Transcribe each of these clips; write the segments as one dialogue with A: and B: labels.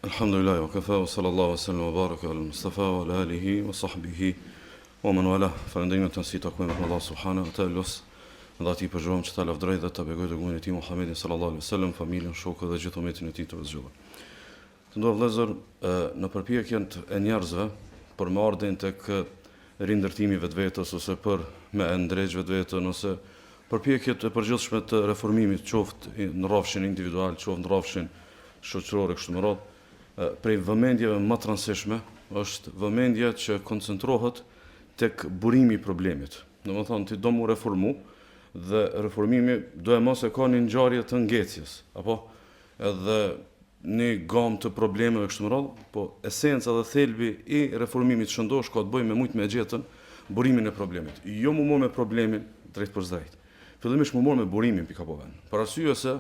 A: Alhamdulillah, wa kafa, wa sallallahu wa sallam, wa baraka ala Mustafa, wa ala alihi, wa sahbihi, wa man wala. Falënderimet të nësi takojnë me Allah subhanahu wa ta'ala, dhe ati përgjojmë që ta lafdrej dhe ta begoj të gujnë e ti Muhammedin sallallahu alaihi wa sallam, familjen, shokët dhe gjithë umetin e ti të vëzgjova. Të ndorë vëllezër, në përpjekjen e njerëzve për me ardhin tek rindërtimi vetvetes ose për me e ndreq vetvetën ose përpjekjet e përgjithshme të reformimit, qoftë në rrafshin individual, qoftë në rrafshin shoqëror e kështu me radhë, prej vëmendjeve më të rëndësishme është vëmendja që koncentrohet tek burimi i problemit. Domethënë ti do mu reformu dhe reformimi do e mos e ka një ngjarje të ngecjes, apo edhe një gamë të problemeve kështu me radhë, po esenca dhe thelbi i reformimit shëndosh ka të bëjë me shumë me gjetën burimin e problemit. Jo mu morë me problemin drejt për drejt. Fillimisht mu morë me burimin pikapove. Për arsye se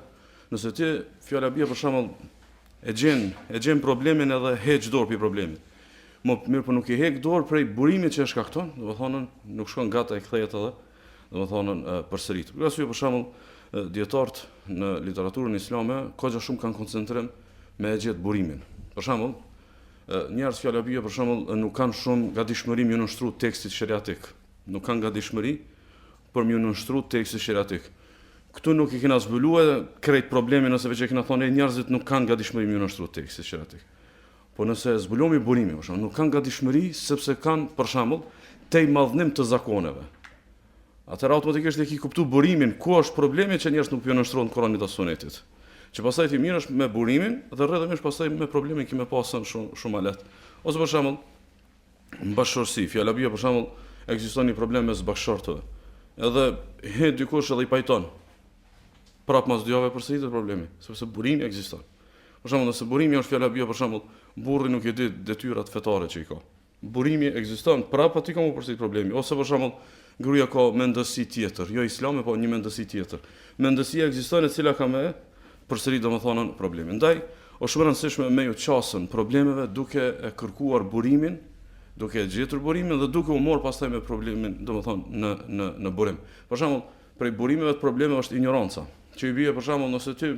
A: nëse ti fjala bie për shembull e gjen problemin edhe heq dorë për problemin. Më mirë po nuk i heq dorë prej burimit që e shkakton, domethënë nuk shkon gata e kthehet edhe, domethënë përsërit. Për arsye për shembull dietarët në literaturën islame kogja shumë kanë koncentrim me e gjetë burimin. Për shembull, njerëz fjala bie për shembull nuk kanë shumë gatishmëri me nënshtru tekstit sheriatik. Nuk kanë gatishmëri për me nënshtru tekstit sheriatik. Këtu nuk i kena zbuluar krejt problemin nëse veç e kena thonë njerëzit nuk kanë gatishmëri me nënshtru tekstit sheriatik. Po nëse zbulomi burimin, për shembull, nuk kanë gatishmëri sepse kanë për shembull tej madhnim të zakoneve. Atëherë automatikisht e ki kuptu burimin, ku është problemi që njerëzit nuk po nënshtrohen Kuranit dhe Sunetit. Që pastaj ti mirësh me burimin dhe rrëdhëmisht pastaj me problemin që më pasën shumë më lehtë. Ose për shembull, bashkëshorësi, fjala bie për shembull, ekziston një problem mes bashkëshortëve. Edhe he dikush edhe i pajton. Prap mas 2 javë përsëritet problemi, sepse burimi ekziston. Për shembull, nëse burimi është fjala bie për shembull, burri nuk e di detyrat fetare që i ka. Burimi ekziston, prap aty ka më përsërit problemi. Ose për shembull, gruaja ka mendësi tjetër, jo islame, po një mendësi tjetër. Mendësia ekziston e cila ka më përsërit domethënë problemin. Ndaj, është shumë e rëndësishme me ju qasën problemeve duke e kërkuar burimin, duke e gjetur burimin dhe duke u marr pastaj me problemin domethënë në burim. Për shembull, prej burimeve të problemeve është ignoranca. Që i bie për shembull nëse ti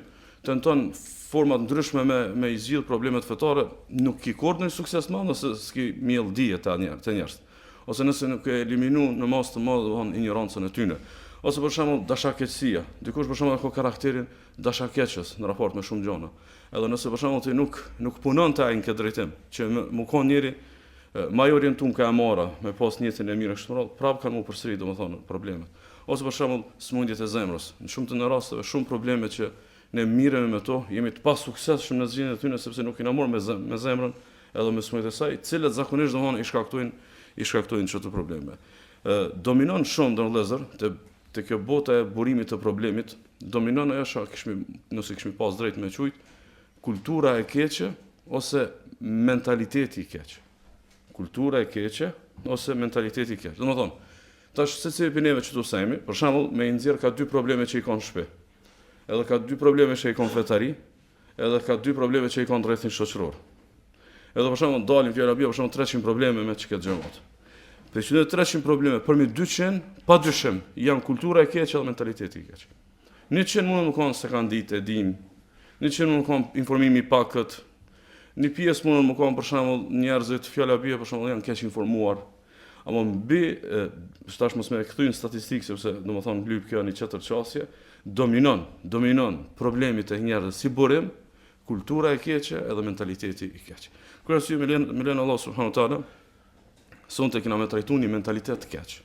A: tenton forma të ndryshme me i zgjidh problemet fetare, nuk ki kurrë ndonjë sukses më nëse s'ki miell dije të njerëz. Ose nëse nuk e eliminu në mas të madh domethënë ignorancën e tyre. Ose për shembull dashakeqësia. Dikush për shembull ka karakterin dashakeqës në raport me shumë gjëra. Edhe nëse për shembull ti nuk punon te ai në këtë drejtim, që më ka njëri më i orientuar ka amora, me pas njëtin e mirë kështu më radh, prap kanë më përsëri domethënë problemet. Ose për shembull smundjet e zemrës. Në shumë të rasteve shumë probleme që ne miremi me to, jemi të pasuksesshëm në zgjidhjen e tyre sepse nuk i na morr me zemrën edhe me smundjet e saj, të cilat zakonisht domethënë i shkaktojnë çdo probleme. Dominon shumë ndonjëherë te kjo bota e burimit të problemit, dominon ajo nëse kishmi pas drejt me qujt, kultura e keqe ose mentaliteti i keq. Kultura e keqe ose mentaliteti i keq. Domethënë, tash secili prej neve çtu themi, për shembull, me i nxjerr ka 2 probleme që i kanë në shtëpi. Edhe ka 2 probleme që i kanë fetari, edhe ka 2 probleme që i kanë rrethin shoqëror. Edhe për shembull, dalin fjala bie për shembull 300 probleme me çka xhamat. Për çdo 300 probleme, përmi 200, pa dyshim, janë kultura e keqe dhe mentaliteti i keq. 100 mund të kanë se kanë ditë e din. 100 mund të kanë informimi i pakët. Një pjesë mund të kanë për shembull njerëzit fjala bie për shembull janë keq informuar. Ama mbi tash mos më kthyn statistikë sepse domethënë mbyll kjo në çetër çështje, dominon problemet e njerëzve si burim, kultura e keqe edhe mentaliteti i keq. Kur arsye me len Allah subhanahu wa taala, sonte kena me trajtu një mentalitet të keq.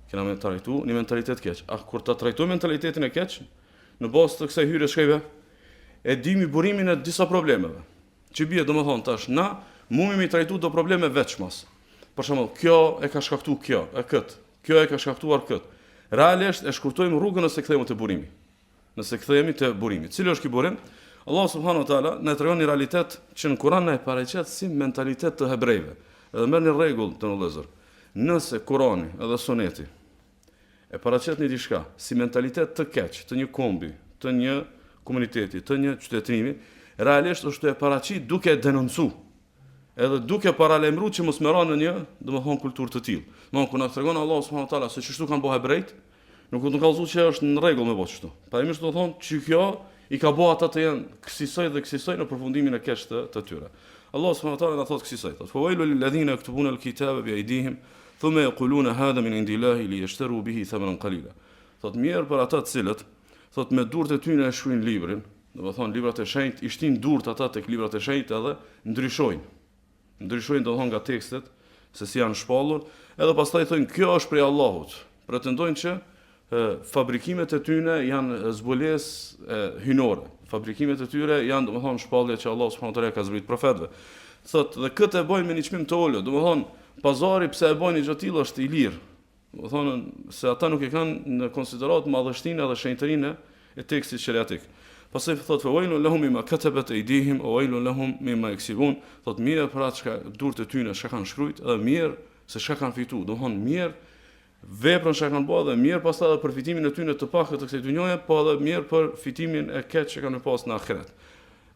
A: Kena me trajtu një mentalitet të keq. Kur ta trajtojmë mentalitetin e keq, në bazë të kësaj hyrje shkëve, e dimi burimin e disa problemeve. Që bie domethënë tash na mundemi me trajtu do probleme veçmas. Për shembull, kjo e ka shkaktuar kjo, kjo e ka shkaktuar kët. Realisht e shkurtojmë rrugën nëse kthehemi te burimi. Nëse kthehemi te burimi. Cili është ky burim? Allah subhanahu wa taala na tregon një realitet që në Kur'an na e paraqet si mentalitet të hebrejve. Edhe merrni rregull të vëllezër. Nëse Kurani edhe Suneti e paraqet një diçka si mentalitet të keq, të një kombi, të një komuniteti, të një qytetërimi, realisht është e paraqit duke denoncu. Edhe duke paralajmëruar që mos merron në një, domethënë kulturë të tillë. Domethënë kur na tregon Allah subhanahu wa taala se çështu kanë bëu hebrejt, nuk ka thënë që është në rregull me bëj kështu. Parimisht do thonë që kjo i ka bërë ata të jenë kësaj dhe kësaj në përfundimin e keq të tyre. Allah subhanahu wa taala na thot kësaj, thot: "Fa wailul lil ladhina yaktubuna al-kitaba bi aydihim thumma yaquluna hadha min indillahi liyashtaru bihi thamanan qalila." Thot mirë për ata të cilët thot me durët e tyre e shkruajnë librin, domethënë librat e shenjtë i shtin durët ata tek librat e shenjtë edhe ndryshojnë domethënë nga tekstet se si janë shpallur, edhe pastaj thonë kjo është prej Allahut. Pretendojnë që fabrikimet e tyre janë zbulesë hynore. Fabrikimet e tyre janë domethënë shpallje që Allah subhanahu wa taala ka zbritur profetëve. Thot dhe këtë e bojnë me një çmim të ulët, domethënë pazari pse e bojnë një gjë tillë është i lirë. Domethënë se ata nuk e kanë në konsiderat madhështinë edhe shenjtërinë e tekstit sheriatik. Pastaj thot: "Fa wailun lahum mimma katabat aydihim wa wailun lahum mimma yaksibun." Thot mirë për atë që durët e tyre çka kanë shkruajt, edhe mirë se çka kanë fituar. Domethënë mirë veprën që kanë bërë dhe mirë pastaj edhe për fitimin e tyre të pakët të kësaj dhunjoje, po edhe mirë për fitimin e keq që kanë pas në ahiret.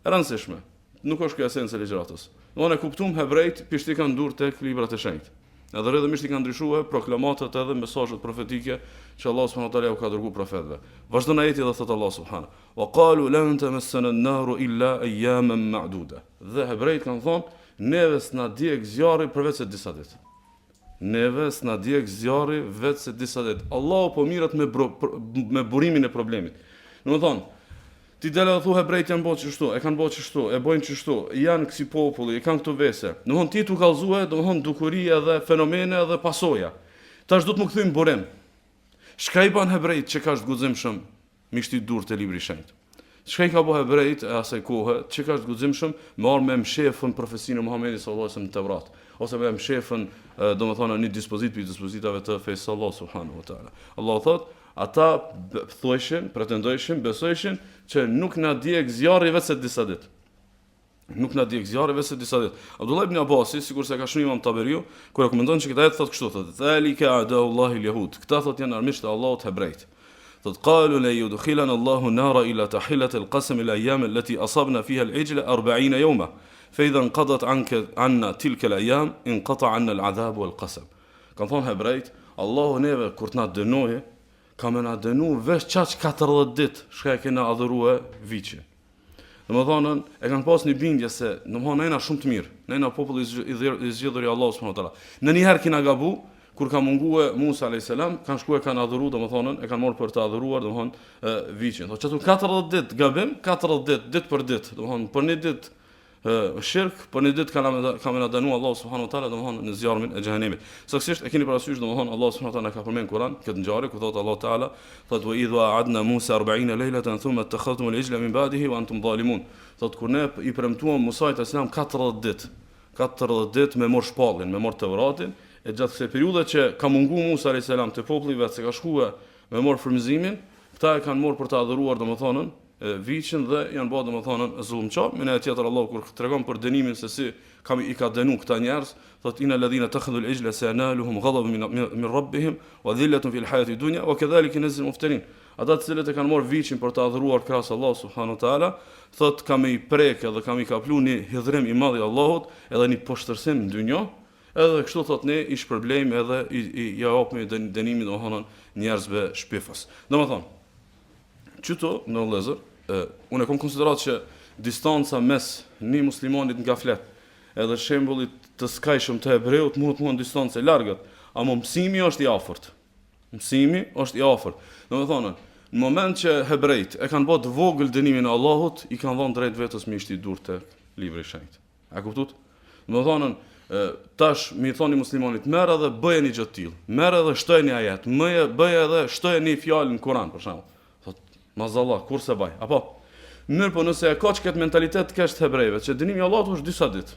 A: E rëndësishme, nuk është kjo esenca e ligjëratës. Donë e kuptuam hebrejt pishti kanë durë tek librat e shenjtë. Edhe rrëdhëmisht i kanë ndryshuar proklamatat edhe mesazhet profetike që Allah subhanahu wa taala u ka dërguar profetëve. Vazhdon ajeti dhe thot Allah subhanahu: "Wa qalu lan tamassana an-naru illa ayyaman ma'duda." Dhe hebrejt kanë thonë, neve s'na djeg zjarri përveç se disa ditë. Neve s'na djeg zjarri vetë se disa ditë. Allahu po mirat me burimin e problemit. Domethënë, ti dele dhe thu hebrejt janë bërë qështu, e kanë bërë qështu, e bojnë qështu, janë kësi populli, e kanë këtu vese. Domethënë ti tu kallëzue, domethënë dukuria dhe fenomene dhe pasoja. Tash do të më kthejmë burim. Shka i ban hebrejt që ka është guximshëm mi shti dur të libri shenjtë? Shka i ka bo hebrejt e asaj kohë që ka është guximshëm marrë me mshefën profesinë e Muhamedit sallallahu alaihi wasallam në Tevrat, ose me mshefën domethënë një dispozit për dispozitave të fejës Allah subhanahu wa taala. Allah thot, ata thuajshin, pretendojshin, besojshin që nuk na djeg zjarri vetë se disa ditë. Nuk na djeg zjarri vetë se disa ditë. Abdullah ibn Abbasi, sikur se ka shkruar Imam Taberiu, kur e komenton që këtë ajet thotë kështu, thotë: "Zalika a'da'ullahi al-yahud." Këta thotë janë armiqtë e Allahut hebrejt. Thotë: "Qalu la yudkhilana Allahu nara ila tahilat al-qasam al-ayyam allati asabna fiha al-ijla 40 yawma. Fa idha inqadat 'anna tilka al-ayyam inqata 'anna al-'adhab wal-qasam." Kan thonë hebrejt, Allahu neve kur të na dënoje, ka me na dënu vesh qaq 40 ditë shka e kena adhurue viqin. Domethënë e kanë pas një bindje se domethënë na shumë të mirë, na populli i zgjedhur i Allahut subhanahu wa taala. Në një herë kena gabu kur ka mungue Musa alayhis salam, kanë shkuar kanë adhuru, domethënë e kanë marrë për të adhuruar domethënë viqin. Thotë çatu 40 ditë gabim, 40 ditë për ditë, domethënë për një ditë shirk, për një ditë ka me na dënu Allah subhanahu wa taala domethënë në zjarmin e xhenemit. Saktësisht e keni parasysh domethënë Allah subhanahu wa taala ka përmend Kur'an këtë ngjarje ku thotë Allah taala, thotë: "Wa idha a'adna Musa 40 laylatan thumma ittakhadhtum al-ijla min ba'dihi wa antum zalimun." Thotë kur ne i premtuam Musa alayhis salam 40 ditë me mor shpallin, me mor Tevratin, e gjatë kësaj periudhe që ka mungu Musa alayhis salam te populli vetë se ka shkuar me mor frymëzimin, këta e kanë marrë për të adhuruar domethënë viqin dhe janë bërë domethënë zullumçar. Me një tjetër Allah kur tregon për dënimin se si i ka dënu këta njerëz, thotë: "Inna alladhina takhadhu al-ijla sayanaluhum ghadabun min rabbihim wa dhillatun fil hayati dunya wa kadhalika yanzil muftarin." Ata të cilët e kanë marrë viqin për të adhuruar krahas Allah subhanahu wa taala, thotë kam i prek edhe kam i kaplu një hidhrim i madh i Allahut edhe një poshtërsim në dynjë, edhe kështu thotë ne i shpërblejmë edhe i japim dënimin domethënë njerëzve shpifës. Domethënë çuto në vëllezër, unë e kam konsiderat që distanca mes një muslimanit nga flet edhe shembullit të skajshëm të hebreut mund të distancë e largët, ama mësimi është i afërt. Mësimi është i afërt. Domethënë, në moment që hebrejt e kanë bërë të vogël dënimin e Allahut, i kanë dhënë drejt vetës me ishti dur tek libri i shenjtë. A kuptuat? Domethënë, tash mi thoni muslimanit, merr edhe bëje një gjë të tillë. Merr edhe shtoje një ajet, bëje edhe shtoje një fjalë në Kur'an për shembull. Mazallah, kur se baj, apo? Mirë, po nëse e ka që këtë mentalitet kështë hebrejve, që dënimi i Allahut është disa ditë.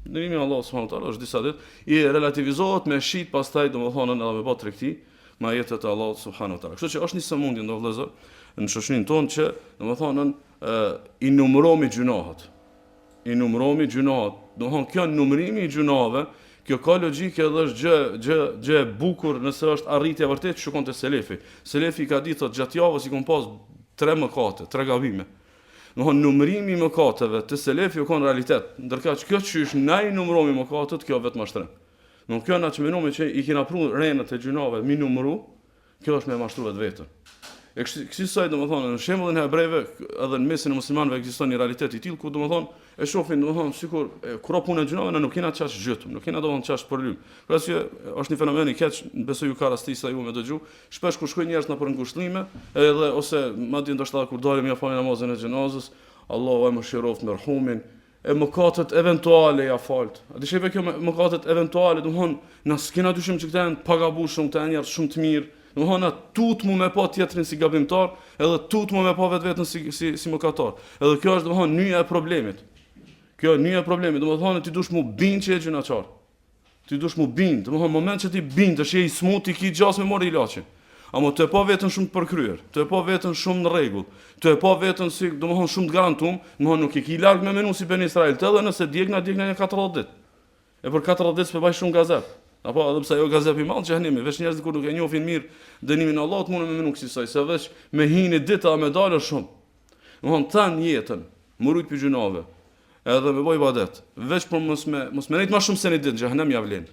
A: Dënimi i Allahut subhanahu wa taala është disa ditë, i relativizohet me shit pastaj domethënë edhe me bë tregti me ajetet e Allahut subhanahu wa taala. Kështu që është një sëmundje ndo vëllezër në shoqërinë tonë që domethënë i numëromi gjunohat. I numëromi gjunohat. Domethënë kjo numërimi i gjunave, kjo ka logjikë edhe është gjë e bukur nëse është arritje vërtet që shkon te selefi. Selefi ka ditë thotë gjatë javës i kom pas 3 mëkate, 3 gabime. Domethënë numërimi i mëkateve te selefi u kon realitet, ndërka që kjo çysh ndaj numërimi i mëkatet kjo vetëm mashtrim. Nuk kjo na çmenome që i kena pru renët e gjunave mi numëru, kjo është me mashtru vetën. E kësaj domethënë në shembullin e hebrejve edhe në mesin e muslimanëve ekziston një realitet i tillë ku domethënë e shohin domethënë sikur kur punë gjunave nuk kena çash gjytëm, nuk kena domethënë çash për lym. Për arsye është një fenomen i keq, besoj ju ka rasti sa ju më dëgju, shpesh kur shkojnë njerëz në për ngushëllime, edhe ose madje ndoshta kur dalim ja falë namazin e xhenazës, Allahu e mëshiroft merhumin, e mëkatet eventuale ja falt. A disheve kjo mëkatet eventuale, domethënë na s'kena dyshim që këta janë pagabushëm, këta janë njerëz shumë të mirë. Domethënë tut mu me pa tjetrin si gabimtar, edhe tut mu me pa vetveten si mëkatar. Edhe kjo është domethënë nyja e problemit. Kjo është nyja e problemit, domethënë ti dush mu bind që je gjunaçar. Ti dush mu bind, domethënë moment që ti bindesh je i smut, ti ki gjas me mori ilaçin. Amo të e pa vetën shumë të përkryer, të e pa vetën shumë në rregull, të e pa vetën si domethënë shumë të garantuar, domethënë nuk e ki larg me menu si ben Israel, edhe nëse djegna një 40 ditë. E për 40 ditë s'pe bash shumë gazep. Apo edhe pse ajo gazep i madh xhenimi, veç njerëz kur nuk e njohin mirë dënimin e Allahut, mundën me menu kësaj, se veç me hinë ditë me dalë shumë. Domethënë tan jetën, murujt për gjunave, edhe me boj ibadet, veç për mos me nejt më shumë se një ditë xhenem ja vlen.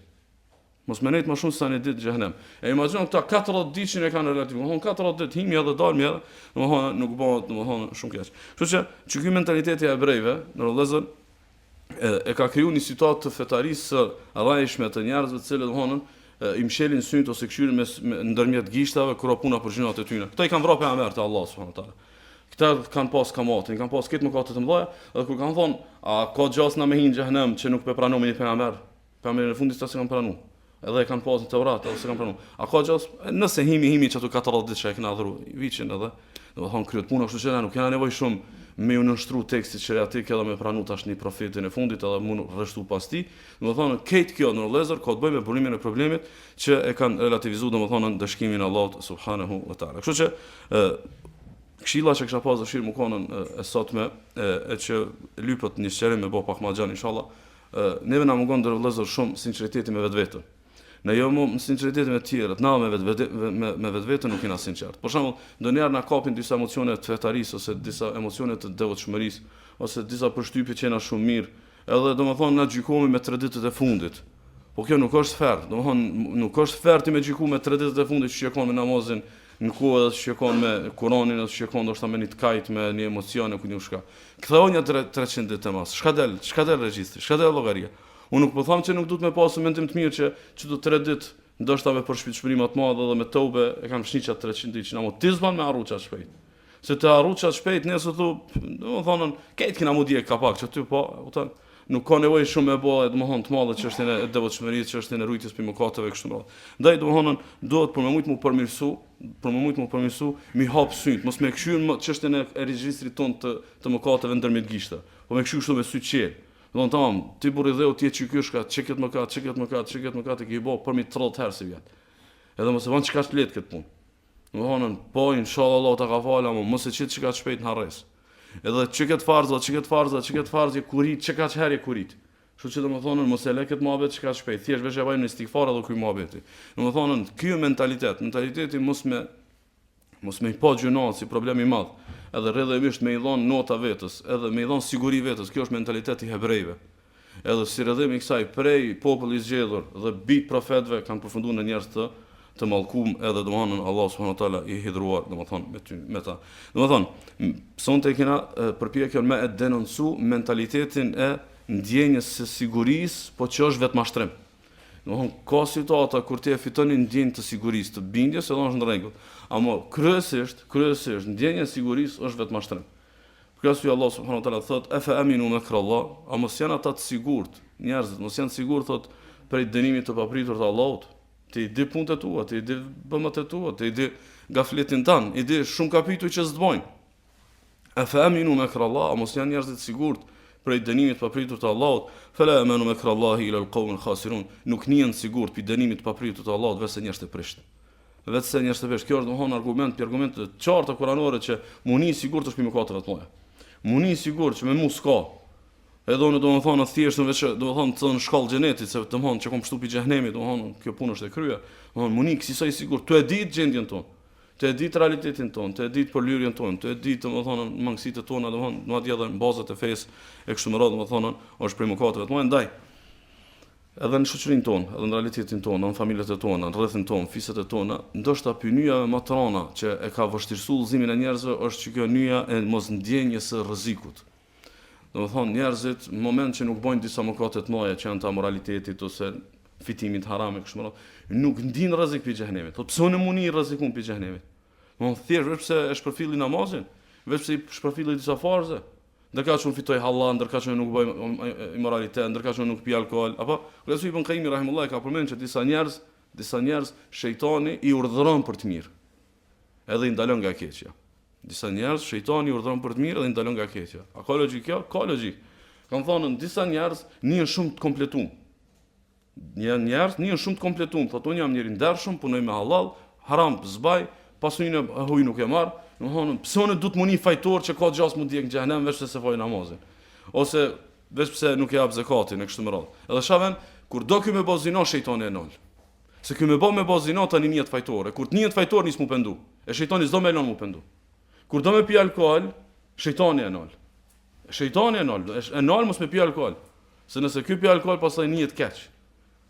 A: Mos më nejt më shumë se një ditë xhenem. E imagjino këta 40 ditë që ne kanë relativ. Domthon 40 ditë himi edhe dalmi edhe, domthon nuk bëhet domthon shumë keq. Kështu që ky mentaliteti i hebrejve, në rrezën e ka kriju një situatë të fetarisë së rrajshme të njerëzve të cilët domthon i mshelin synt ose kshyrin ndërmjet gishtave kur puna për gjinat e tyre. Këta i kanë vrarë pejgamber te Allah subhanahu wa taala. Këta kanë pas kamatin, kanë pas këtë mëkate të mëdha, edhe kur kanë thonë, a ka gjasna me hin xhenem që nuk pe pranon me një pejgamber. Pejgamberi në fundit s'e kanë pranuar. Edhe e kanë pasur Teurat, ose kanë pranuar. A ka gjas, nëse himi çatu 40 ditë që e kanë adhuru viçin edhe, domethënë kryet puna, kështu që nuk kanë nevojë shumë me u nënshtru tekstit sheriatik edhe me pranu tash një profetin e fundit edhe mund rreshtu pas tij. Domethënë këtë kjo në vëllezër ka të bëjë me burimin e problemit që e kanë relativizuar domethënë dëshkimin e Allahut subhanahu wa taala. Kështu që këshilla që kisha pas dëshirë më konën e sotme e që lypët një sqarim me bë pak më gjatë inshallah. Neve na mungon ndër vëllezër shumë sinqeriteti me vetveten. Ne jo më sinqeriteti me të tjerët, na me vetveten nuk jena sinqert. Për shembull, ndonjëherë na kapin disa emocione të fetarisë ose disa emocione të devotshmërisë ose disa përshtypje që jena shumë mirë, edhe domethënë na gjykojmë me 3 ditët e fundit. Po kjo nuk është fair, domethënë nuk është fair ti me gjyku me 3 ditët e fundit që shkon me namazin në kohë edhe shkon me Kur'anin edhe shkon ndoshta me një kajt me një emocione ku nuk shka. Ktheu një 300 ditë mas. Çka del regjistri, çka del llogaria. Unë nuk po them që nuk duhet me pasë mendim të mirë që do 3 ditë ndoshta me përshpitshmëri më të madhe edhe me tobe e kanë fshniç atë 300 ditë që na motizman me harruça shpejt. Se të harruça shpejt nëse thu, domethënë, këtë kena mundje kapak që ty po, kupton, nuk ka nevojë shumë me bë, domethënë të madhe çështjen e devotshmërisë, çështjen e rujtjes për mëkateve kështu më radh. Ndaj domethënë duhet për më shumë më përmirësu, mi hap syt, mos me kshyn çështjen e regjistrit ton të mëkateve ndërmjet gishta. Po me kshyn kështu me sy të qel. Domethënë tamam, ti burri dheu ti e çikyshka, çeket mëkat e ke bë për mi 30 herë si vjet. Edhe mos e vën çka të let këtë punë. Domethënë, po inshallah Allah ta ka falë, mos e çit çka shpejt në harres. Edhe çeket farza, kurit, çka herë kurit. Kështu që domethënë mos e lë këtë mohabet çka shpejt. Thjesht vesh e vajmë në istighfar edhe ky mohabeti. Domethënë, ky mentaliteti mos me pa gjunat si problem i madh. Edhe rrjedhimisht me i dhon nota vetës, edhe me i dhon siguri vetës, kjo është mentaliteti i hebrejve. Edhe si rrjedhim i kësaj prej popullit i zgjedhur dhe bit profetëve kanë përfunduar në njerëz të mallkum edhe domethënë Allah subhanahu wa taala i hidhruar domethënë me ta. Domethënë sonte kena përpjekjen me e denoncu mentalitetin e ndjenjes së sigurisë, po që është vetëm mashtrim. Domethënë ka situata kur ti e fiton ndjenjën të sigurisë, të bindjes, edhe është në rregull. Ama kryesisht ndjenja e sigurisë është vetëm mashtrim. Për këtë Allah subhanahu wa taala thotë: "Afa aminu makrallah", a mos janë ata të sigurt, njerëzit mos janë të sigurt thot prej dënimit të papritur të Allahut. Ti di punët tua, ti di bëmat e tua, ti di gafletin tan, i di shumë kapituj që s'dbojnë. Afa aminu makrallah, a mos janë njerëzit të sigurt prej dënimit të papritur të Allahut, fala amanu makrallahi ila alqawmil khasirun. Nuk nien sigurt pi dënimit të papritur të Allahut vetë njerëz të prisht. Vetë njerëz të prisht. Kjo është domthon argument të qartë kuranore që muni sigurt është pi mëkateve të mëdha. Muni sigurt që me mos ka. Edhe unë domthon thjesht në vetë domthon të në shkallë xhenetit se domthon që kom shtupi xhenemi, domthon kjo punë është e kryer. Domthon muni kësaj sigurt, tu e di gjendjen tonë. Të e ditë realitetin tonë, të e ditë përlyrjen tonë, të e ditë domethënë mangësitë tona, domethënë madje edhe në bazat e fesë e kështu me radhë domethënë është prej mëkateve të mëdha. Ndaj edhe në shoqërinë tonë, edhe në realitetin tonë, në familjet e tona, në rrethin tonë, fiset e tona, ndoshta pynyja më të rënda që e ka vështirësuar udhëzimin e njerëzve është që kjo nyja e mos ndjenjes së rrezikut. Domethënë njerëzit në moment që nuk bojnë disa mëkate të mëdha që janë ta moralitetit ose fitimit haram e kështu me radhë, nuk ndin rrezik për xhenemit. Po pse unë mundi rrezikun për xhenemit? Domethënë thjesht vetëm pse e shpërfilli namazin, vetëm pse i shpërfilli disa farze. Ndërka që unë fitoj halal, ndërka që unë nuk bëj imoralitet, ndërka që unë nuk pi alkool, apo Resul ibn Qayyim rahimullahu ka përmendur që disa njerëz shejtani i urdhëron për të mirë, edhe i ndalon nga keqja. Disa njerëz shejtani i urdhëron për të mirë dhe i ndalon nga keqja. A ka logjik kjo? Ka logjik. Kan thonë disa njerëz janë shumë të kompletuar. Njerëz janë shumë të kompletuar, thotë unë jam njëri ndershëm, punoj me halal, haram zbaj, pasurinë e huaj nuk e marr. Domthonë, pse unë duhet mundi fajtor që ka gjas mund të jek në xhenem vetë se foj namazin. Ose vetë pse nuk e jap zakatin e kështu me radhë. Edhe shaven kur do ky me bozino shejtani e nol. Se ky me bozino tani njët fajtore. Kur të njët fajtor nis mu pendu. E shejtani s'do me lon mu pendu. Kur do me pi alkool, shejtani e nol. Shejtani e nol mos me pi alkool. Se nëse ky pi alkool pastaj njët keq.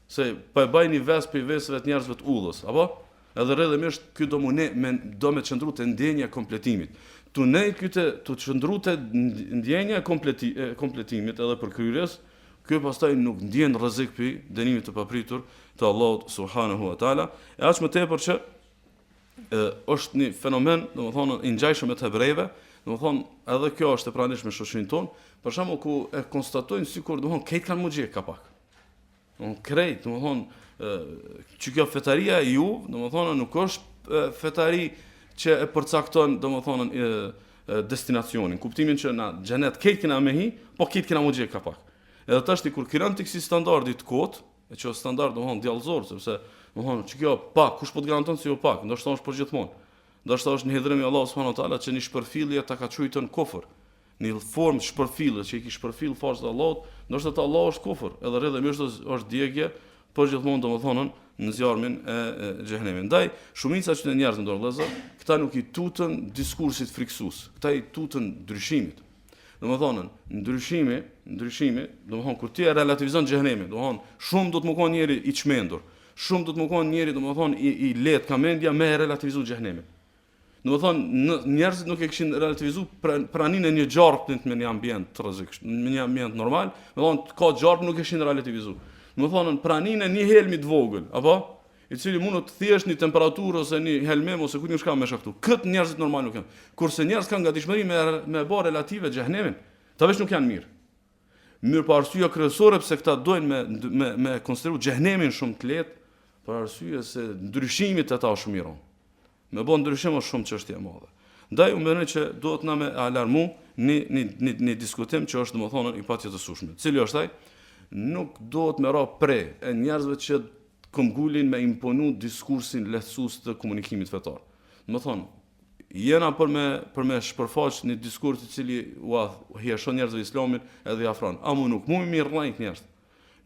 A: Se po e bajnë ves për vesëve të njerëzve të udhës, apo? Edhe rrëdhëmisht ky do me qëndru të ndjenja e kompletimit. Tu ne të qëndru të ndjenja e kompletimit edhe për kryrjes, ky pastaj nuk ndjen rrezik për dënimit të papritur të Allahut subhanahu wa taala. E aq më tepër që është një fenomen, domethënë i ngjajshëm me të hebrejve, domethënë edhe kjo është e pranishme në shoqërinë tonë, për shembull ku e konstatojnë sikur domethënë këtë kanë muxhie kapak. Krejt, domethënë që kjo fetaria e ju, domethënë nuk është fetari që e përcakton domethënë destinacionin, kuptimin që na xhenet këtë kena me hi, po këtë kena muxhie kapak. Edhe tashti kur kiran tiksi standardi të kot, e që standard domethënë djallëzor, sepse domethënë që kjo pak, kush po të garanton se jo pak, ndoshta është për gjithmonë. Ndoshta është një hidhrim i Allahut subhanahu wa taala që një shpërfillje ta ka çujtën kufër. Në formë shpërfillje që i ki shpërfill forcë të Allahut, ndoshta te Allahu është kufër, edhe rrjedhëmisht është djegje për gjithmonë domethënë në zjarmin e xhenemit. Ndaj shumica që njerëz ndonjë vëllazë, këta nuk i tutën diskursit friksues, këta i tutën ndryshimit. Domethënë, ndryshimi, domethënë kur ti e relativizon xhenemin, domethënë shumë do të më konë njëri i çmendur, shumë do të më konë njëri domethënë i lehtë ka mendja me relativizu xhenemin. Domethënë njerëzit nuk e kishin relativizuar praninë e një gjarpë në një ambient të rrezikshëm, në një ambient normal, domethënë ka gjarpë nuk e kishin relativizuar. Më thonë praninë e një helmi të vogël, apo? I cili mund të thjesht një temperaturë ose një helmem ose ku një shka me shaktu. Këtë njerëzit normal nuk janë. Kurse njerëz kanë gatishmëri me bë relative xhenemin, ta veç nuk janë mirë. Mirë për arsye kryesore pse këta dojnë me konsideru xhenemin shumë të lehtë, për arsye se ndryshimit të ta është shumë i rëndë. Me bë ndryshim është shumë çështje e madhe. Ndaj unë mendoj që duhet na me alarmu një diskutim që është domethënë i patjetësueshëm. Cili është ai? Nuk duhet me ra pre e njerëzve që këmbgulin me imponu diskursin lehtësues të komunikimit fetar. Më thonë, jena për me shpërfaq një diskurs i cili hieshon njerëzve islamin edhe i afron. Amu nuk mujmë mi rrejt njerëz.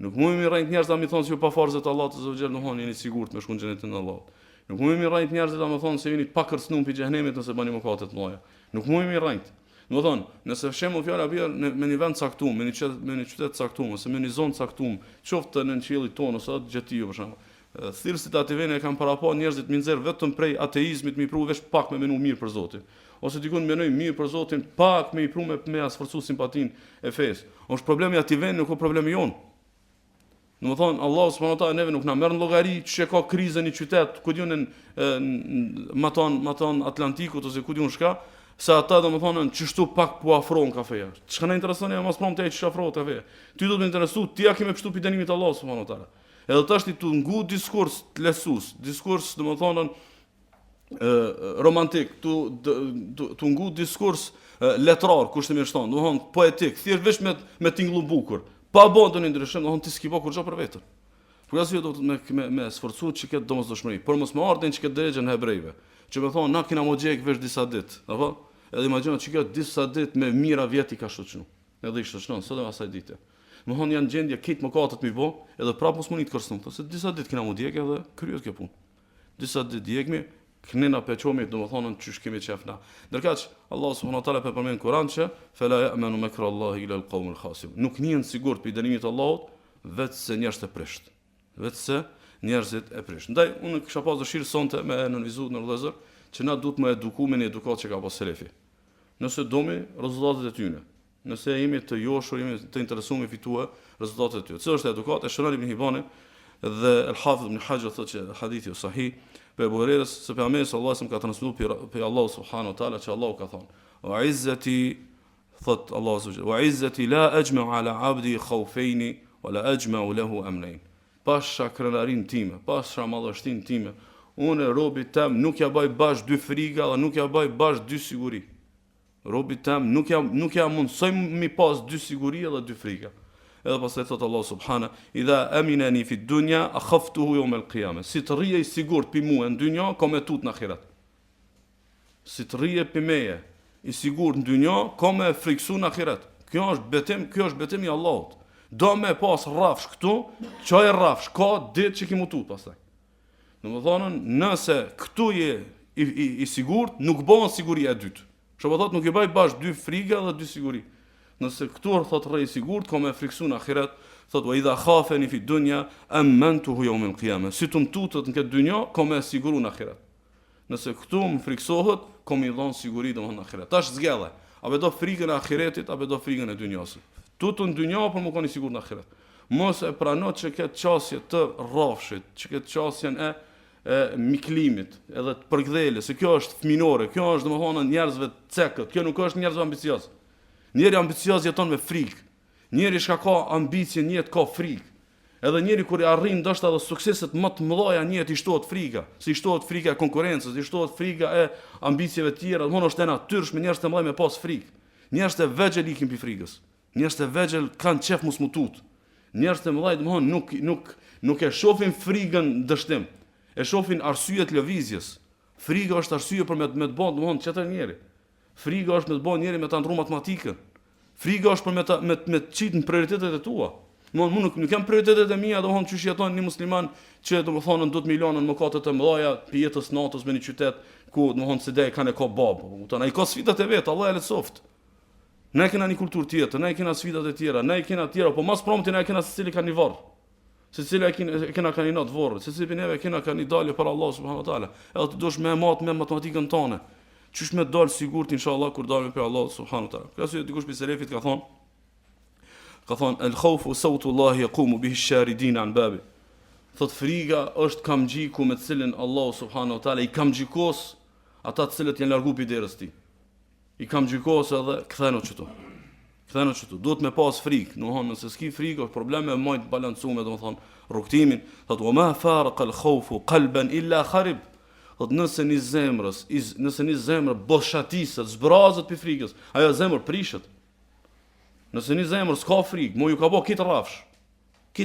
A: Nuk mujmë mi rrejt njerëz da mi thonë se ju pa farzet Allahut azza wa jall nuk jeni sigurt me shkon xhenetin e Allahut. Nuk mujmë mi rrejt njerëz da mi thonë se jeni pa kërcënuar pi xhenemit nëse bani mëkate të mëdha. Nuk mujmë mi rrejt. Do thonë, nëse shembull fjala bie me një vend caktuar, me një qytet caktuar ose me një zonë caktuar, qoftë në qiellin tonë ose gjatë për shembull. Thirrësit aty vjen e kanë para pa njerëzit më nxjerr vetëm prej ateizmit, më pru vesh pak me menu mirë për Zotin. Ose dikun menoj mirë për Zotin, pak me i pru me asforcu simpatinë e fesë. Është problemi aty vjen, nuk është problemi jon. Domethënë Allahu subhanahu wa taala neve nuk na merr në llogari që ka krizën në qytet, ku diun maton Atlantikut ose ku diun çka. Se ata domethënë çështu pak po afrohen kafeja. Çka na intereson ja mos prompte ai çafrohet kafe. Ty do të interesu ti a kemë pështu pidënimit të Allahut subhanahu wa taala. Edhe tashti tu ngu diskurs të lehtësues, diskurs domethënë romantik, tu ngu diskurs letrar, kushtimisht thon, domethënë poetik, thjesht vetëm me tingëllu bukur. Pa bën ndonjë ndryshim, domethënë ti s'ke bë kurrë për veten. Por asnjë do të me sforcu që këtë domosdoshmëri, por mos më ardhin që këtë drejtën hebrejve. Që më thon na kena moxhek vesh disa ditë, apo? Edhe imagjino që kjo disa ditë me mira vjet i ka shoqëruar. Edhe i shoqëron sot asaj dite. Më thonë janë gjendje këtë mëkatet mi bë, edhe prapë mos mundi të kërcënon, se disa ditë kena mundjek edhe kryet kjo punë. Disa ditë djegmi, kënena peçomi, domethënë çysh kemi çefna. Ndërkaq Allah subhanahu wa taala përmend në Kur'an që fela ya'manu makra Allahi ila al-qawm al-khasib. Nuk njen sigurt për dënimin e Allahut vetë se njerëzit e prisht. Vetë se njerëzit e prisht. Ndaj, unë kisha pas dëshirë sonte me nënvizu në vëllezër, që na duhet më eduku me një edukat që ka pas selefi. Nëse domi rezultatet e tyne, nëse jemi të joshur, jemi të interesuar me fitua rezultatet e tyre. Cila është edukat? E shënon Ibn Hibani dhe El-Hafidh Ibn Hajar thotë që hadithi është sahih për Abu Hurairës se pejgamberi sallallahu alajhi wasallam ka transmetuar për Allahu subhanahu wa taala që Allahu ka thonë: "Wa izzati", thot Allahu subhanahu wa izzati la ajma'u ala 'abdi khawfayn wa la ajma'u lahu amnayn. Pasha krenarin time, pasha madhështin time, unë robit tem nuk ja baj bash dy friga dhe nuk ja baj bash dy siguri. Robit tem nuk ja mundsoj mi pas dy siguri dhe dy friga. Edhe pastaj thot Allah subhana: "Idha aminani fi dunya akhaftuhu yawm al-qiyamah." Si të rrije I sigurt pi mua në dynja, ka me tut në ahiret. Si të rrije pi meje I sigurt në dynja, ka me friksu në ahiret. Kjo është betim I Allahut. Do me pas rrafsh këtu, çaj rrafsh, ka ditë që ki mu tut pastaj. Domethënë, nëse këtu je I sigurt, nuk bëhen siguri e dytë. Çfarë thot, nuk I baj bash dy friga dhe dy siguri. Nëse këtu thot rrej I sigurt, ka me friksu në ahiret, thot wa idha khafani fi dunya amantuhu yawm al-qiyamah. Si të mtutet në këtë dynjë, ka me siguru në ahiret. Nëse këtu më friksohet, ka me dhon siguri domethënë në ahiret. Tash zgjelle, a do frikën e ahiretit, a do frikën e dynjës. Tutë në dynjë, por më koni sigurt në ahiret. Mos e prano që këtë qasje të rrafshit, që këtë qasjen e miklimit, edhe të përkdhelës, se kjo është fëminore, kjo është domethënë njerëzve të cekët, kjo nuk është njerëzve ambicioz. Njeri ambicioz jeton me frikë. Njeri që ka ambicje në jetë ka frikë. Edhe njeri kur I arrin ndoshta edhe sukseset më të mëdha në jetë I shtohet frika, si I shtohet frika e konkurrencës, I shtohet frika e ambicieve të tjera, domethënë është e natyrshme njerëz të mëdhenj me pas frikë. Njerëz të vegjël ikin pi frikës. Njerëz të vegjël kanë qef mos mutut. Njerëz të mëdhenj domethënë nuk e shohin frikën dështim. E shohin arsye të lëvizjes. Frika është arsye për me të bën domethënë çetë njeri. Frika është me të bën njeri me ta ndru matematikën. Frika është për me të qit në prioritetet e tua. Unë nuk kam prioritetet e mia, domethënë çysh jeton një musliman që domethënë do të milionën mëkatet e mëdha për jetës natës me një qytet ku domethënë se deri kanë ka babë. Kupton? Ai ka sfidat e vet, Allah e lehtësoft. Ne kena një kulturë tjetër, ne kena sfidat e tjera, ne kena të tjera, po mas promti ne kena secili ka një varr. Secili kena ka një natë varr, secili neve kena ka një dalje për Allah subhanahu wa taala. Edhe të dosh me matematikën tonë. Qysh me dal sigurt inshallah kur dalim për Allah subhanahu wa taala. Kësaj dikush për selefit ka thonë el-khawfu sawtullah yaqumu bihi ash-sharidin an babi. Thot frika është kamxhiku me të cilin Allah subhanahu wa taala I kamxhikos ata të cilët janë largu pi derës tij. I kamxhikos edhe ktheno çtu. Duhet me pas frikë, domethënë nëse s'ki frikë është probleme më të balancuar, domethënë rrugtimin. Thot wa ma faraqa al-khawfu qalban illa kharib. Thot nëse një zemër boshatisët, zbrazët pi frikës, ajo zemër prishet. Nëse një zemër s'ka frikë, mo ju ka bë kit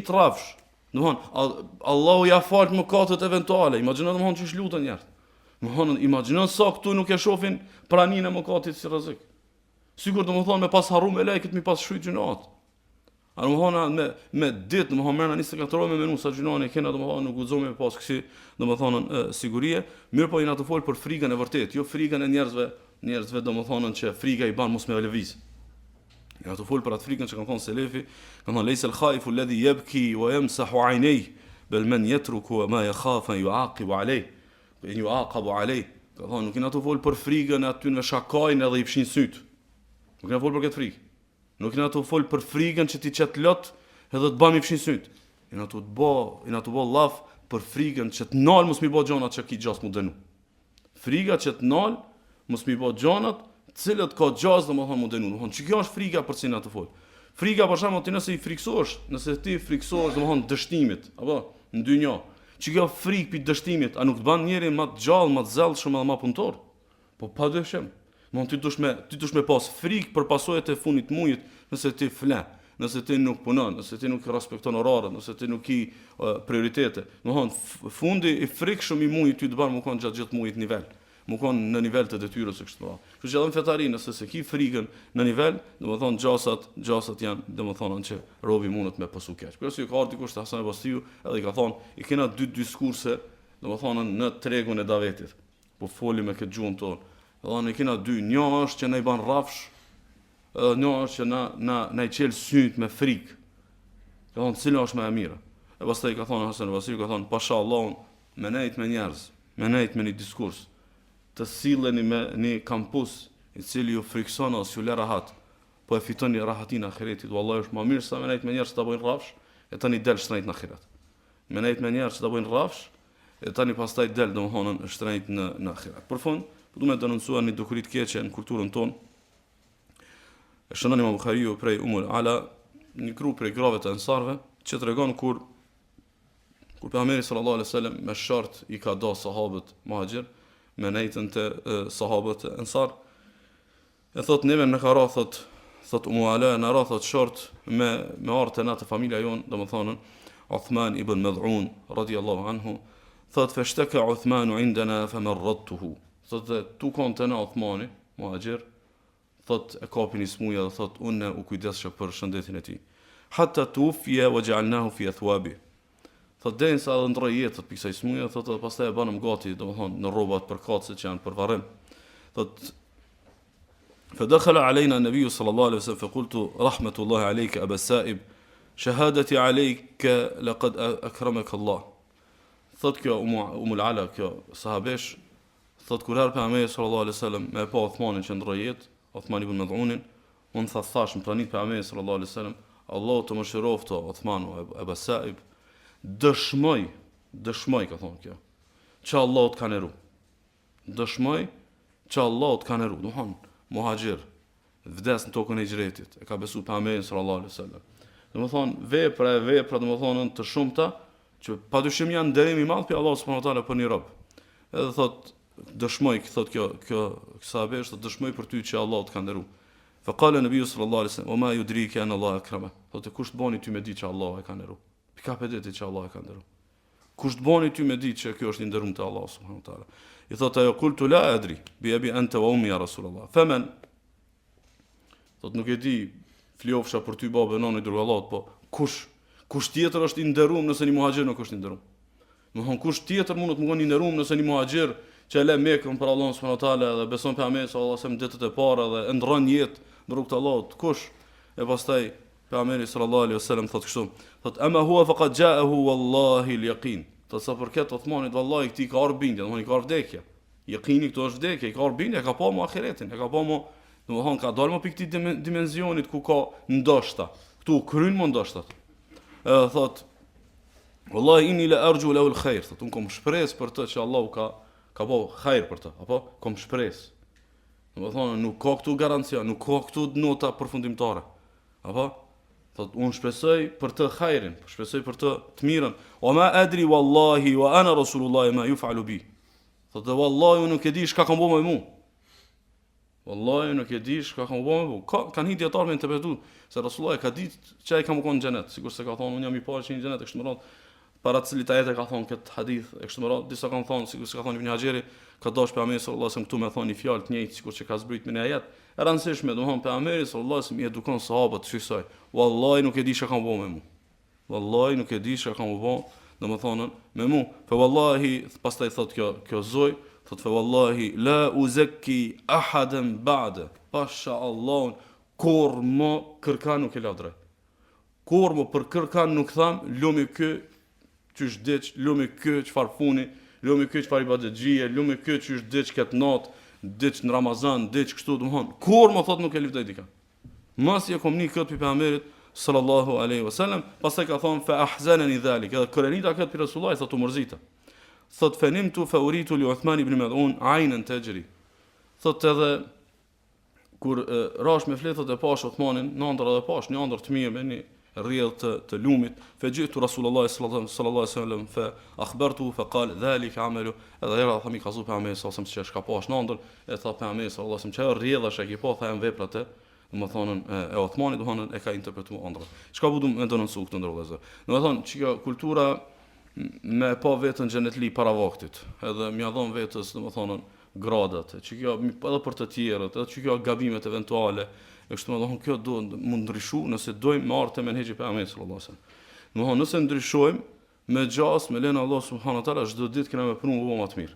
A: rrafsh. Domthon Allahu ja fal mëkatet eventuale. Imagjino domthon çish lutën njerëz. Domthon imagjino sa këtu nuk e shohin praninë e mëkatit si rrezik. Sigur domthon me pas harru me lajket mi pas shujt gjunat. A domthon me ditë domthon merrna 24 orë me menu sa gjunat e kena domthon nuk guxojmë me pas kësi domthon sigurie, mirë po jena të fol për frikën e vërtet, jo frikën e njerëzve domthon që frika I ban mos me lëviz. Ja të fol për atë frikën që kanë thonë selefi, kanë thonë leysa al-khaifu alladhi yabki wa yamsahu 'aynayhi bal man yatruku ma yakhafu an yu'aqibu 'alayhi. In yu'aqabu 'alayhi. Ka thonë nuk jena të fol për frikën e aty në shakajnë edhe I fshin syt. Nuk jena të fol për këtë frikë. Nuk jena të fol për frikën që ti çet lot edhe të bëm I fshin syt. Jena të bë llaf për frikën që të nal mos mi bë gjonat që ki gjas mu dënu. Frika që të nal mos mi bë gjonat cilët ka gjaz domethënë mu dënu. Domethënë çka është frika për çina të fol. Frika për shembull ti nëse I friksohesh, nëse ti friksohesh domethënë dështimit, apo në dynjë. Çka frikë pi dështimit, a nuk të bën njërin më të gjallë, më të zellshëm edhe më punëtor? Po padyshim. Ti dush me pas frikë për pasojat e fundit të muajit, nëse ti fle, nëse ti nuk punon, nëse ti nuk respekton oraret, nëse ti nuk I prioritete. Domethënë fundi I frikshëm I muajit ty të bën më kon gjatë muajit nivel. Më kon në nivel të detyrës së kështu pra. Kështu që edhe në fetari nëse se ki frikën në nivel, domethënë gjasat janë domethënë që robi mundet me pasu keq. Për arsye ka ardhur dikush te Hasan e Basriu, edhe I ka thonë, I kena dy diskurse, domethënë në tregun e davetit. Po folim me këtë gjuhën tonë. Domethënë kena dy, një është që na I ban rrafsh, një është që na I çel syt me frikë. Ka thonë cila është më e mira. E pastaj ka thonë Hasan al-Basri, ka thonë pasha Allahun, me nejt me njerëz, me nejt me një diskurs, të silleni me një kampus i cili ju frikson ose ju lë rahat, po e fitoni rahatin e ahiretit. Wallahi është më mirë sa me nejt me njerëz që ta bojnë rrafsh, e tani del shtrenjt në ahiret. Me nejt me njerëz që ta bojnë rrafsh, e tani pastaj del domthonë shtrenjt në ahiret. Për fund, po duhet të denuncojë një dukuri të keqe në kulturën tonë. E shënon Imam Buhariu prej Umul Ala, një grup prej grave të ensarve, që tregon kur pejgamberi sallallahu alaihi wasallam me shart i ka dha sahabët muhaxhir me nejtën të sahabët ensar. E thot neve në ka ra, thot Umu Ala në ra, thot shart me artë e na të familja jonë, domethënë Uthman ibn Mad'un radiyallahu anhu, thot feshtaka Uthmanu indana famarradtuhu. Thot tu konte na Uthmani muhaxhir, thot e kapin i smuja dhe thot unë u kujdesha për shëndetin e tij. Hatta tufiya wa ja'alnahu fi athwabi. Thot den sa edhe ndroi jetën për kësaj smuja, thot pastaj e banëm gati, domethënë në rrobat përkatëse që janë për varrim. Thot فدخل علينا النبي صلى الله عليه وسلم فقلت رحمة الله عليك أبا السائب شهادتي عليك لقد أكرمك الله. Thot kjo Umul Ala, kjo sahabesh, thot kur her pejgamberi sallallahu alaihi wasallam me pa Uthmanin që ndroi jetë, Uthman ibn Mad'unin, unë thash në pranit pejgamberi sallallahu alaihi wasallam, Allahu të mëshirofto Uthmanu Aba Sa'ib, dëshmoj ka thonë kjo, që Allahu të ka neru. Dëshmoj që Allahu të ka neru. Domthon muhaxhir, vdes në tokën e hijretit, e ka besu pejgamberin sallallahu alaihi wasallam. Domthon vepra domthonën të shumta që padyshim janë nderim i madh për Allahu subhanahu wa taala për një rob. Edhe thot dëshmoj, thot kjo sahabesh, thot dëshmoj për ty që Allahu të ka nderu. Fa qala nabiu sallallahu alaihi wasallam, "Wa ma yudrika an Allah akrama." Thot kush të bani ty me ditë që Allahu e ka nderu. Pika për ditë që Allahu e ka nderu. Kush të bani ty me ditë që kjo është i nderuar te Allahu subhanahu wa taala. I thot ajo qultu la adri bi abi anta wa ummi ya rasulullah. Faman thot nuk e di, fliofsha për ty babë nonë i dërguar Allahut, po kush tjetër është i nderuar nëse një muhaxhir nuk është i nderuar? Domthon kush tjetër mund të më qenë i nderuar nëse një muhaxhir që e lë Mekën për Allahun subhanahu wa taala dhe beson pejgamberin sallallahu alaihi wasallam ditët e para dhe ndron jetë në rrugt të Allahut. Kush? E pastaj pejgamberi sallallahu alaihi wasallam thot kështu, thot ama huwa faqad ja'ahu wallahi al-yaqin. Thot sa përket Uthmanit, vallahi këtij ka ardhur bindje, domthon i ka ardhur vdekja. Yaqini këtu është vdekja, i ka ardhur bindje, ka pa më ahiretin, e ka pa më, domthon ka dalë më pikë këtij dimensionit ku ka ndoshta. Ktu kryen më ndoshtat. Thot wallahi inni la arju lahu al-khair. Thot un kom shpresë për të që Allahu ka bëu khair për të, apo kom shpresë. Domethënë nuk ka këtu garancia, nuk ka këtu nota përfundimtare. Apo thot unë shpresoj për të khairin, shpresoj për të mirën. O ma adri wallahi wa ana rasulullah ma yuf'alu bi. Thot wallahi unë nuk e di çka kam bëu me mua. Wallahi nuk e di çka kam bëu me mua. Kanë hidhur dietar me interpretu se Rasulullah ka ditë çai kam qenë në xhenet, sigurisht se ka thonë unë jam i parë që në xhenet e kështu me radhë. Para të cilit ajete ka thonë këtë hadith e kështu me radhë, disa kanë thonë sigurisht se ka thonë Ibn Hajeri, ka dash pejgamberi sallallahu alajhi wasallam këtu me thonë një fjalë të njëjtë sikur që ka zbrit me një ajet. E rëndësishme, domthon pejgamberi sallallahu alajhi wasallam i edukon sahabët të shqisoj. Wallahi nuk e di çka kam bëu me mua. Wallahi nuk e di çka kam bëu, domethënë me mua. Fa wallahi pastaj thot kjo zoj, thot fa wallahi la uzakki ahadan ba'da. Pasha Allahun kur më kërkan nuk e lavdroj. Kur më për kërkan nuk tham, lumi kë çysh diç, lumi kë çfarë funi, lumi kë çfarë ibadetxhie, lumi kë çysh diç kët natë, diç në Ramazan, diç kështu domthon. Kur më thot nuk e lëvdoj dikë. Mos e komunik këtë për pejgamberit sallallahu alaihi wasallam, pastaj ka thon fa ahzanani dhalik. Edhe korenita këtë për Resulullah thot u mërzita. Thot fanimtu fa uritu li Uthman ibn Mad'un aynan tajri. Thot edhe kur rash me fletot e pash Uthmanin, në ëndër edhe pash një ëndër të mirë me një rrjedh të lumit. Fa jitu Rasulullah sallallahu alaihi wasallam fa akhbartu fa qala dhalika amalu. Edhe era thami ka zupa me sa që shka pash në ëndër, e tha pejgamberi sallallahu alaihi wasallam çfarë rrjedha që po tha janë veprat e domethënë e Uthmanit, domethënë e ka interpretuar ëndër. Çka po duam të denoncu këtë ndër vëllezër. Domethënë çka kultura me pa vetën xhenetli para vaktit, edhe m'ia dhon vetës domethënë gradat, që kjo edhe për të tjerët, edhe që kjo gabimet eventuale, e kështu me thonë kjo do mund ndryshu nëse dojmë me arte menhexhi pejgamberit sallallahu alajhi wasallam. Domethënë nëse ndryshojmë me gjas, me lenë Allah subhanahu wa taala, çdo ditë kena me punu më të mirë.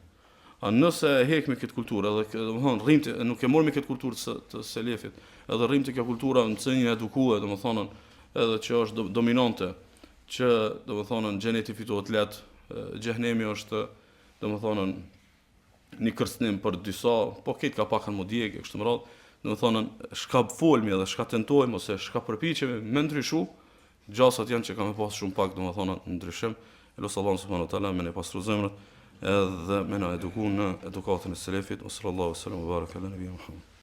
A: A nëse hekmi këtë kulturë, edhe domethënë rrimti nuk e mormi këtë kulturë të selefit, edhe rrimti kjo kultura në cënjë edukuar, domethënë edhe që është dominante që domethënë xheneti fitohet lehtë, xhehenemi është domethënë një kërcënim për disa, po këtë ka pakën më djegë kështu me radhë, domethënë shka folmi edhe shka tentojmë ose shka përpiqemi me ndryshu, gjasat janë që kanë pas shumë pak domethënë ndryshim. Elos Allahu subhanahu wa taala me ne pastru zemrat edhe me na eduku në edukatën e selefit. Sallallahu alaihi wasallam wa baraka ala nabiyina Muhammad.